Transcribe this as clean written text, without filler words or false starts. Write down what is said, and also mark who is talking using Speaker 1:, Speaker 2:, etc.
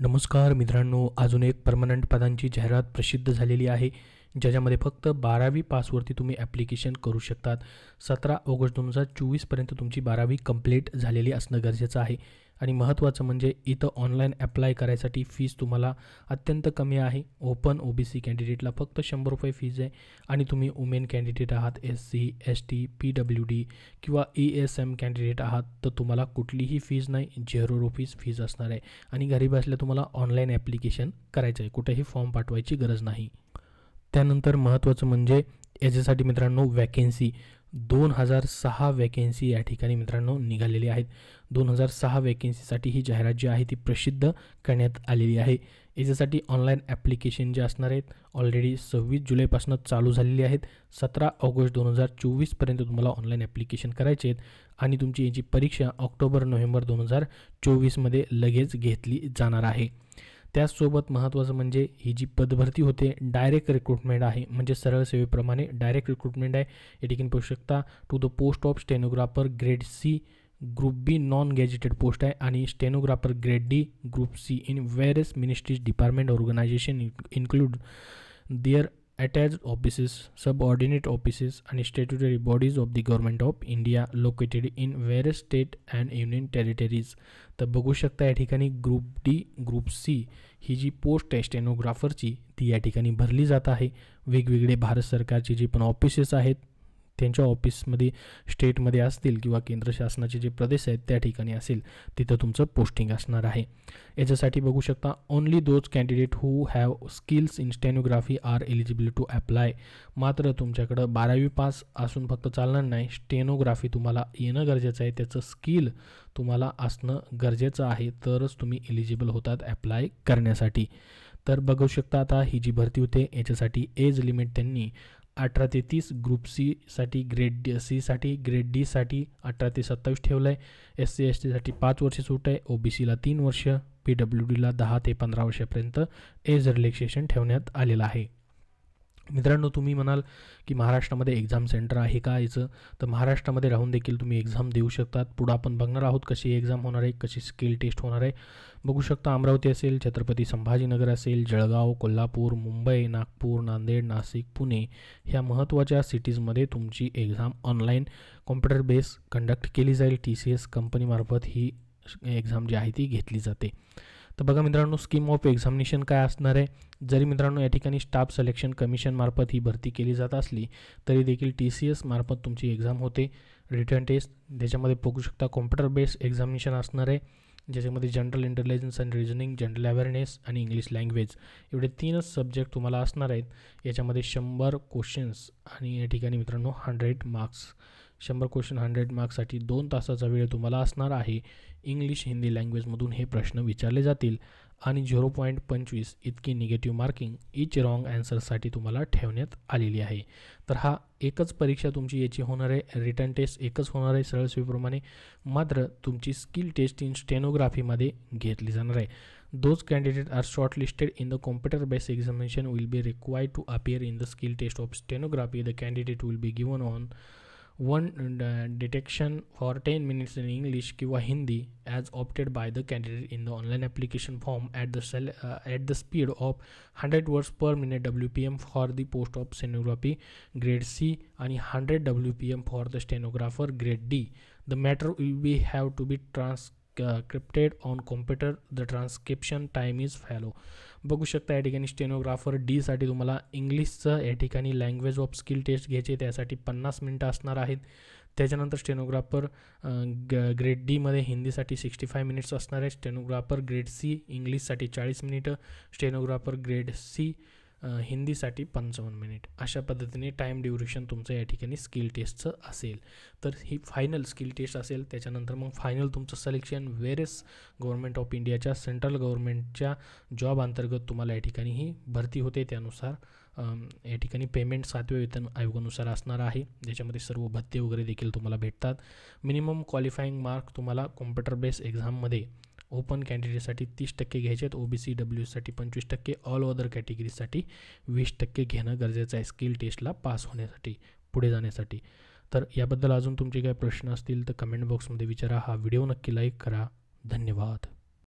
Speaker 1: नमस्कार मित्रांनो, अजून एक परमनंट पदांची जाहिरात प्रसिद्ध झालेली आहे, ज्याच्यामध्ये फक्त 12वी पासवरती तुम्ही ॲप्लिकेशन करू शकतात. 17 ऑगस्ट 2024पर्यंत तुमची 12वी कंप्लीट झालेली असणं गरजेचं आहे. आणि महत्त्वाचं म्हणजे इथं ऑनलाईन ॲप्लाय करायसाठी फीस तुम्हाला अत्यंत कमी आहे. ओपन OBC कॅन्डिडेटला फक्त 100 रुपये फीज आहे. आणि तुम्ही वुमेन कॅन्डिडेट आहात, SC, ST, PWD किंवा ESM कॅन्डिडेट आहात, तर तुम्हाला कुठलीही फीज नाही, 0 रुपीज फीज असणार आहे. आणि घरी बसल्या तुम्हाला ऑनलाईन ॲप्लिकेशन करायचं आहे, कुठेही फॉर्म पाठवायची गरज नाही. त्यानंतर महत्त्वाचं म्हणजे याच्यासाठी मित्रांनो वॅकेन्सी 2006 वॅकेन्सी या ठिकाणी मित्रांनो निघालेली आहेत. 2006 वॅकेन्सीसाठी ही जाहिरात जी आहे ती प्रसिद्ध करण्यात आलेली आहे. याच्यासाठी ऑनलाईन ॲप्लिकेशन जे असणार आहेत ऑलरेडी 26 जुलैपासून चालू झालेली आहेत. 17 ऑगस्ट 2024पर्यंत तुम्हाला ऑनलाईन ॲप्लिकेशन करायचे आहेत. आणि तुमची याची परीक्षा ऑक्टोबर-नोव्हेंबर 2024मध्ये लगेच घेतली जाणार आहे. त्याचसोबत महत्त्वाचं म्हणजे ही जी पदभरती होते डायरेक्ट रिक्रुटमेंट आहे, म्हणजे सरळ सेवेप्रमाणे डायरेक्ट रिक्रुटमेंट आहे. या ठिकाणी पाहू शकता to the post of stenographer grade C group B non gazetted post आहे. आणि stenographer grade D group C in various ministries department organisation include their attached offices, subordinate offices and statutory bodies of the government of India located in various state and union territories. तर बघू शकता या ठिकाणी group D group C ही जी post आहे स्टेनोग्राफरची ती या ठिकाणी भरली जात आहे. वेगवेगळे भारत सरकारचे जे पण ऑफिसेस आहेत त्यांच्या ऑफिसमध्ये स्टेटमध्ये असतील किंवा केंद्र शासनाचे जे प्रदेश आहेत त्या ठिकाणी असेल तिथं तुमचं पोस्टिंग असणार आहे. याच्यासाठी बघू शकता only those candidate who have skills in stenography are eligible to apply. मात्र तुमच्याकडं 12वी पास असून फक्त चालणार नाही, स्टेनोग्राफी तुम्हाला येणं गरजेचं आहे, त्याचं स्किल तुम्हाला असणं गरजेचं आहे, तरच तुम्ही एलिजिबल होतात ॲप्लाय करण्यासाठी. तर बघू शकता आता ही जी भरती होते याच्यासाठी एज लिमिट त्यांनी 18 ते 30 ग्रुप C साठी ग्रेड C साठी ग्रेड D साठी 18 ते 27 ठेवलं आहे. SC ST साठी 5 वर्ष सूट आहे. OBCला 3 वर्ष, PWDला 10 ते 15 वर्षापर्यंत एज रिलॅक्सेशन ठेवण्यात आलेलं आहे. मित्रांनो तुम्ही म्हणाल की महाराष्ट्रामध्ये एक्झाम सेंटर आहे का याचं, तर महाराष्ट्रामध्ये राहून देखील तुम्ही एक्झाम देऊ शकतात. पुढं आपण बघणार आहोत कशी एक्झाम होणार आहे, कशी स्किल टेस्ट होणार आहे. बघू शकता अमरावती असेल, छत्रपती संभाजीनगर असेल, जळगाव, कोल्हापूर, मुंबई, नागपूर, नांदेड, नाशिक, पुणे ह्या महत्त्वाच्या सिटीजमध्ये तुमची exam online computer base conduct केली जाईल. TCS कंपनीमार्फत ही एक्झाम जी आहे ती घेतली जाते. तर बघा मित्रांनो स्कीम ऑफ एक्झामिनेशन काय असणार आहे. जरी मित्रांनो या ठिकाणी स्टाफ सिलेक्शन कमिशनमार्फत ही भरती केली जात असली तरी देखील TCS मार्फत तुमची एक्झाम होते. रिटर्न टेस्ट त्याच्यामध्ये बघू शकता कॉम्प्युटर बेस्ड एक्झामिनेशन असणार आहे, ज्याच्यामध्ये general intelligence and reasoning, general awareness आणि इंग्लिश लँग्वेज एवढे 3च सब्जेक्ट तुम्हाला असणार आहेत. याच्यामध्ये 100 क्वेश्चन्स आणि या ठिकाणी मित्रांनो 100 मार्क्स. 100 क्वेश्चन 100 मार्क्ससाठी 2 तासाचा वेळ तुम्हाला असणार आहे. इंग्लिश हिंदी लँग्वेजमधून हे प्रश्न विचारले जातील. आणि 0.25 इतकी निगेटिव्ह मार्किंग इच रॉंग ॲन्सरसाठी तुम्हाला ठेवण्यात आलेली आहे. तर हा एकच परीक्षा तुमची याची होणार आहे. रिटर्न टेस्ट एकच होणार आहे सरळ सेवेप्रमाणे. मात्र तुमची स्किल टेस्ट इन स्टेनोग्राफीमध्ये घेतली जाणार आहे. Those candidates are shortlisted in the computer-based examination will be required to appear in the skill test of stenography. The candidate will be given on one detection for 10 minutes in English किंवा Hindi as opted by the candidate in the online application form at the speed of 100 words per minute WPM for the post of stenography grade C आणि 100 WPM for the stenographer grade D. The matter will be have to be transcribed on computer. The transcription time is follow. बघू शकता या ठिकाणी stenographer D साठी तुम्हाला इंग्लिशचं या ठिकाणी language of skill taste घ्यायचे, त्यासाठी 50 मिनटं असणार आहेत. त्याच्यानंतर स्टेनोग्राफर ग्रेड D मध्ये हिंदीसाठी 65 मिनिट्स असणार आहे. स्टेनोग्राफर ग्रेड C इंग्लिशसाठी 40 मिनिटं, स्टेनोग्राफर ग्रेड C हिंदीसाठी 55 मिनिट. अशा पद्धतीने टाईम ड्युरेशन तुमचं या ठिकाणी स्किल टेस्टचं असेल. तर ही फायनल स्किल टेस्ट असेल. त्याच्यानंतर मग फायनल तुमचं सिलेक्शन वेरियस गव्हर्नमेंट ऑफ इंडियाच्या सेंट्रल गव्हर्नमेंटच्या जॉब अंतर्गत तुम्हाला या ठिकाणी ही भरती होते. त्यानुसार या ठिकाणी पेमेंट 7व्या वेतन आयोगानुसार असणार आहे, ज्याच्यामध्ये सर्व भत्ते वगैरे देखील तुम्हाला भेटतात. मिनिमम क्वालिफाईंग मार्क तुम्हाला कॉम्प्युटर बेस्ड एक्झाममध्ये ओपन कॅन्डिडेटसाठी 30% घ्यायचे आहेत, OBC WSसाठी 25%, ऑल अदर कॅटेगरीसाठी 20% घेणं गरजेचं आहे स्किल टेस्टला पास होण्यासाठी, पुढे जाण्यासाठी. तर याबद्दल अजून तुमचे काही प्रश्न असतील तर कमेंट बॉक्समध्ये विचारा. हा व्हिडिओ नक्की लाईक करा. धन्यवाद.